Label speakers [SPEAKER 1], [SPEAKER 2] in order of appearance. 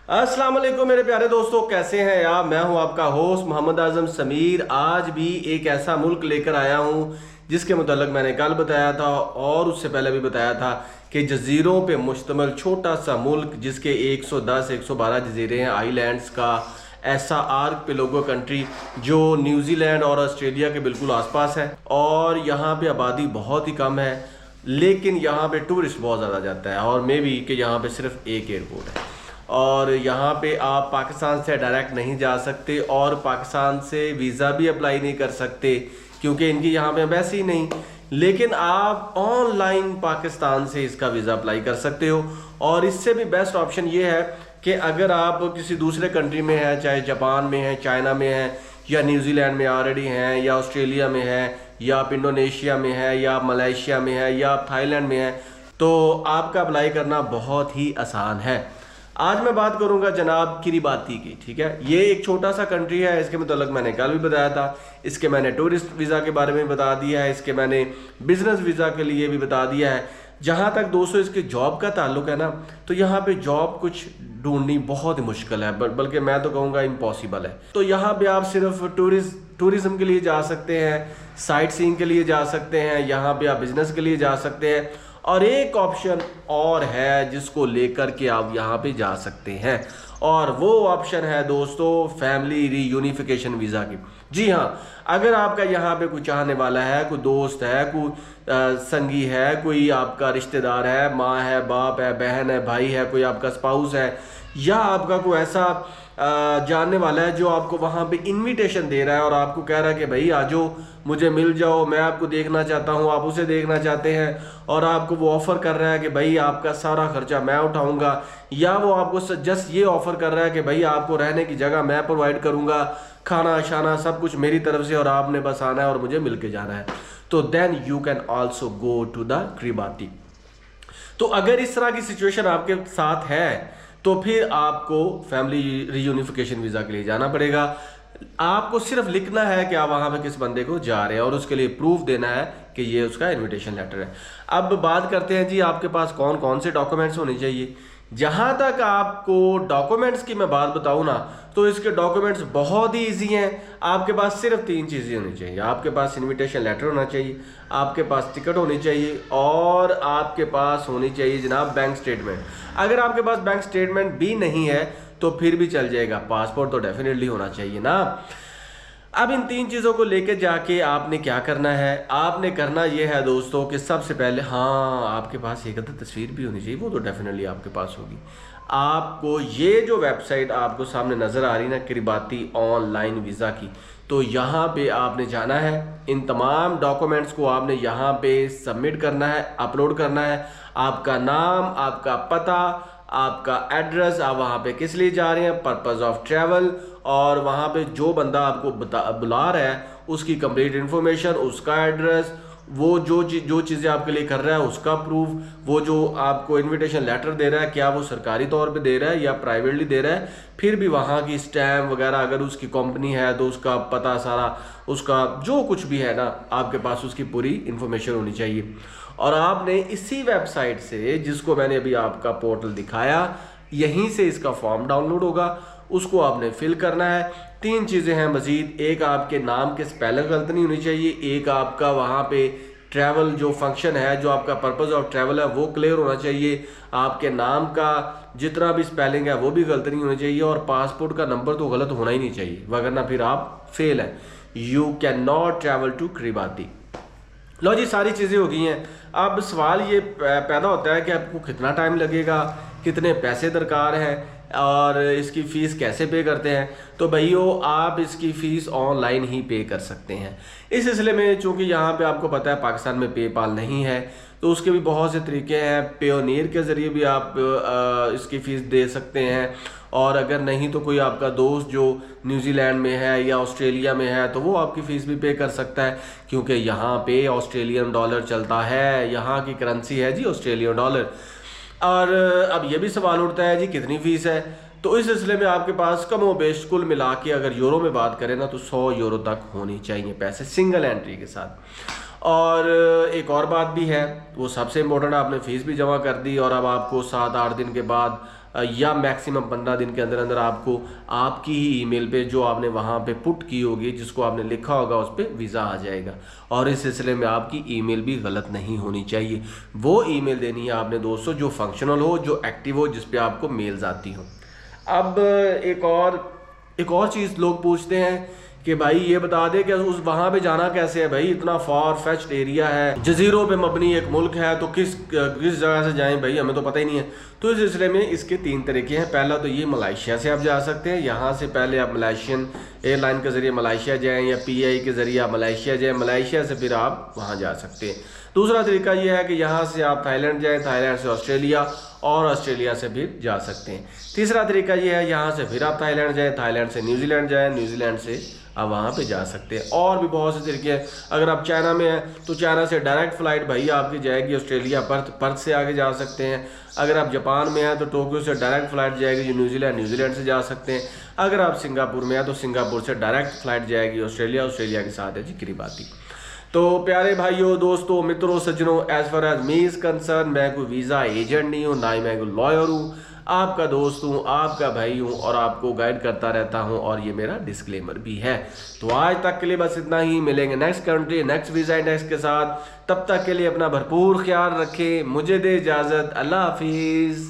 [SPEAKER 1] अस्सलाम वालेकुम मेरे प्यारे दोस्तों, कैसे हैं आप। मैं हूं आपका होस्ट मोहम्मद आजम समीर। आज भी एक ऐसा मुल्क लेकर आया हूं जिसके मुताल्लिक मैंने कल बताया था और उससे पहले भी बताया था कि जजीरों पे मुश्तमिल छोटा सा मुल्क जिसके 110-112 जजीरे हैं, आइलैंड्स का ऐसा आर्क पेलोगो कंट्री जो न्यूजीलैंड और ऑस्ट्रेलिया के बिल्कुल आसपास है। और यहाँ पे आबादी बहुत ही कम है, लेकिन यहाँ पे टूरिस्ट बहुत ज़्यादा जाता है। और मे भी कि यहाँ पे सिर्फ एक एयरपोर्ट है और यहाँ पे आप पाकिस्तान से डायरेक्ट नहीं जा सकते और पाकिस्तान से वीज़ा भी अप्लाई नहीं कर सकते क्योंकि इनकी यहाँ पे एम्बेसी नहीं। लेकिन आप ऑनलाइन पाकिस्तान से इसका वीज़ा अप्लाई कर सकते हो। और इससे भी बेस्ट ऑप्शन ये है कि अगर आप किसी दूसरे कंट्री में हैं, चाहे जापान में है, चाइना में है, या न्यूजीलैंड में ऑलरेडी हैं, या ऑस्ट्रेलिया में है, या आप इंडोनेशिया में है, या मलेशिया में है, या आप थाईलैंड में है, तो आपका अप्लाई करना बहुत ही आसान है। आज मैं बात करूंगा जनाब किरिबाती की। ठीक है, ये एक छोटा सा कंट्री है, इसके मतलब मैंने कल भी बताया था। इसके मैंने टूरिस्ट वीज़ा के बारे में बता दिया है, इसके मैंने बिजनेस वीज़ा के लिए भी बता दिया है। जहाँ तक दोस्तों इसके जॉब का ताल्लुक है ना, तो यहाँ पे जॉब कुछ ढूंढनी बहुत ही मुश्किल है, बल्कि मैं तो कहूँगा इम्पॉसिबल है। तो यहाँ पे आप सिर्फ टूरिज्म के लिए जा सकते हैं, साइट सीइंग के लिए जा सकते हैं, यहाँ पे आप बिजनेस के लिए जा सकते हैं। और एक ऑप्शन और है जिसको लेकर के आप यहाँ पे जा सकते हैं, और वो ऑप्शन है दोस्तों फैमिली रीयूनिफिकेशन वीज़ा की। जी हाँ, अगर आपका यहाँ पे कोई चाहने वाला है, कोई दोस्त है, कोई संगी है, कोई आपका रिश्तेदार है, माँ है, बाप है, बहन है, भाई है, कोई आपका स्पाउस है, या आपका कोई ऐसा जानने वाला है जो आपको वहाँ पे इनविटेशन दे रहा है और आपको कह रहा है कि भाई आ जाओ, मुझे मिल जाओ, मैं आपको देखना चाहता हूँ, आप उसे देखना चाहते हैं, और आपको वो ऑफ़र कर रहा है कि भाई आपका सारा खर्चा मैं उठाऊंगा, या वो आपको जस्ट ये ऑफ़र कर रहा है कि भाई आपको रहने की जगह मैं प्रोवाइड करूँगा, खाना शाना सब कुछ मेरी तरफ से, और आपने बस आना है और मुझे मिल के जाना है, तो then you can also go to the Kiribati. तो अगर इस तरह की सिचुएशन आपके साथ है तो फिर आपको फैमिली रीयूनिफिकेशन वीज़ा के लिए जाना पड़ेगा। आपको सिर्फ लिखना है कि आप वहाँ पे किस बंदे को जा रहे हैं और उसके लिए प्रूफ देना है कि ये उसका इनविटेशन लेटर है। अब बात करते हैं जी आपके पास कौन कौन से डॉक्यूमेंट्स होने चाहिए। जहाँ तक आपको डॉक्यूमेंट्स की मैं बात बताऊँ ना, तो इसके डॉक्यूमेंट्स बहुत ही ईजी हैं। आपके पास सिर्फ 3 चीज़ें होनी चाहिए। आपके पास इनविटेशन लेटर होना चाहिए, आपके पास टिकट होनी चाहिए, और आपके पास होनी चाहिए जनाब बैंक स्टेटमेंट। अगर आपके पास बैंक स्टेटमेंट भी नहीं है तो फिर भी चल जाएगा, पासपोर्ट तो डेफिनेटली होना चाहिए ना। अब इन 3 चीज़ों को लेके जाके आपने क्या करना है, आपने करना ये है दोस्तों कि सबसे पहले, हाँ, आपके पास एक अदर तस्वीर भी होनी चाहिए, वो तो डेफिनेटली आपके पास होगी। आपको ये जो वेबसाइट आपको सामने नज़र आ रही ना, किरिबाती ऑनलाइन वीज़ा की, तो यहाँ पे आपने जाना है, इन तमाम डॉक्यूमेंट्स को आपने यहाँ पे सबमिट करना है, अपलोड करना है। आपका नाम, आपका पता, आपका एड्रेस, आप वहाँ पे किस लिए जा रहे हैं, पर्पज़ ऑफ ट्रैवल, और वहाँ पे जो बंदा आपको बुला रहा है उसकी कंप्लीट इन्फॉर्मेशन, उसका एड्रेस, वो जो चीज़ें आपके लिए कर रहा है उसका प्रूफ, वो जो आपको इनविटेशन लेटर दे रहा है क्या वो सरकारी तौर पे दे रहा है या प्राइवेटली दे रहा है, फिर भी वहाँ की स्टैम्प वगैरह, अगर उसकी कंपनी है तो उसका पता सारा, उसका जो कुछ भी है ना आपके पास, उसकी पूरी इन्फॉर्मेशन होनी चाहिए। और आपने इसी वेबसाइट से, जिसको मैंने अभी आपका पोर्टल दिखाया, यहीं से इसका फॉर्म डाउनलोड होगा, उसको आपने फिल करना है। 3 चीज़ें हैं मज़ीद, एक आपके नाम के स्पेलिंग गलत नहीं होनी चाहिए, एक आपका वहाँ पे ट्रैवल जो फंक्शन है, जो आपका पर्पज़ ऑफ ट्रैवल है वो क्लियर होना चाहिए, आपके नाम का जितना भी स्पेलिंग है वो भी गलत नहीं होनी चाहिए, और पासपोर्ट का नंबर तो गलत होना ही नहीं चाहिए, वरना फिर आप फेल हैं। You cannot travel to Kiribati. लो जी, सारी चीज़ें हो गई हैं। अब सवाल ये पैदा होता है कि आपको कितना टाइम लगेगा, कितने पैसे दरकार हैं, और इसकी फ़ीस कैसे पे करते हैं। तो भैया आप इसकी फ़ीस ऑनलाइन ही पे कर सकते हैं। इस सिलसिले में चूँकि यहाँ पे आपको पता है पाकिस्तान में पेपाल नहीं है, तो उसके भी बहुत से तरीके हैं। पेयोनियर के ज़रिए भी आप इसकी फ़ीस दे सकते हैं, और अगर नहीं तो कोई आपका दोस्त जो न्यूजीलैंड में है या ऑस्ट्रेलिया में है तो वो आपकी फ़ीस भी पे कर सकता है, क्योंकि यहाँ पे ऑस्ट्रेलियन डॉलर चलता है, यहाँ की करेंसी है जी ऑस्ट्रेलियन डॉलर। और अब ये भी सवाल उठता है जी कितनी फ़ीस है। तो इस सिलसिले में आपके पास कम व बेश कुल मिला के अगर यूरो में बात करें ना, तो 100 यूरो तक होनी चाहिए पैसे, सिंगल एंट्री के साथ। और एक और बात भी है, वो सबसे इम्पोर्टेंट, आपने फ़ीस भी जमा कर दी और अब आपको 7-8 दिन के बाद या मैक्सिमम 15 दिन के अंदर अंदर आपको आपकी ही ईमेल पे जो आपने वहाँ पे पुट की होगी, जिसको आपने लिखा होगा, उस पर वीज़ा आ जाएगा। और इस सिलसिले में आपकी ईमेल भी गलत नहीं होनी चाहिए। वो ईमेल देनी है आपने दोस्तों जो फंक्शनल हो, जो एक्टिव हो, जिस पे आपको मेल्स आती हो। अब एक और चीज़ लोग पूछते हैं कि भाई ये बता दे कि उस वहाँ पे जाना कैसे है भाई, इतना फार फेच्ड एरिया है, जजीरों पे मबनी एक मुल्क है, तो किस जगह से जाएं भाई, हमें तो पता ही नहीं है। तो इस सिलसिले में इसके 3 तरीके हैं। पहला तो ये मलेशिया से आप जा सकते हैं। यहाँ से पहले आप मलेशियन एयरलाइन के ज़रिए मलेशिया जाएँ या PI के ज़रिए आप मलेशिया जाएँ, मलेशिया से फिर आप वहाँ जा सकते हैं। दूसरा तरीका यह है कि यहाँ से आप थाईलैंड जाएँ, थाईलैंड से ऑस्ट्रेलिया और ऑस्ट्रेलिया से भी जा सकते हैं। तीसरा तरीका यह है यहाँ से फिर आप थाईलैंड जाएँ, थाईलैंड से न्यूजीलैंड जाएँ, न्यूजीलैंड से आप वहाँ पे जा सकते हैं। और भी बहुत से तरीके हैं। अगर आप चाइना में हैं तो चाइना से डायरेक्ट फ़्लाइट भाई आपकी जाएगी ऑस्ट्रेलिया, पर्थ से आगे जा सकते हैं। अगर आप जापान में हैं तो टोक्यो से डायरेक्ट फ़्लाइट जाएगी जो न्यूजीलैंड से जा सकते हैं। अगर आप सिंगापुर में हैं तो सिंगापुर से डायरेक्ट फ़्लाइट जाएगी ऑस्ट्रेलिया के साथ है जी किरीबाती। तो प्यारे भाइयों, दोस्तों, मित्रों, सज्जनों, as far as me is concern, मैं कोई वीज़ा एजेंट नहीं हूँ, ना ही मैं कोई लॉयर हूँ। आपका दोस्त हूँ, आपका भाई हूँ और आपको गाइड करता रहता हूँ, और ये मेरा डिस्क्लेमर भी है। तो आज तक के लिए बस इतना ही। मिलेंगे next country, next visa index के साथ। तब तक के लिए अपना भरपूर ख्याल रखें। मुझे दे इजाज़त। अल्लाह हाफिज़।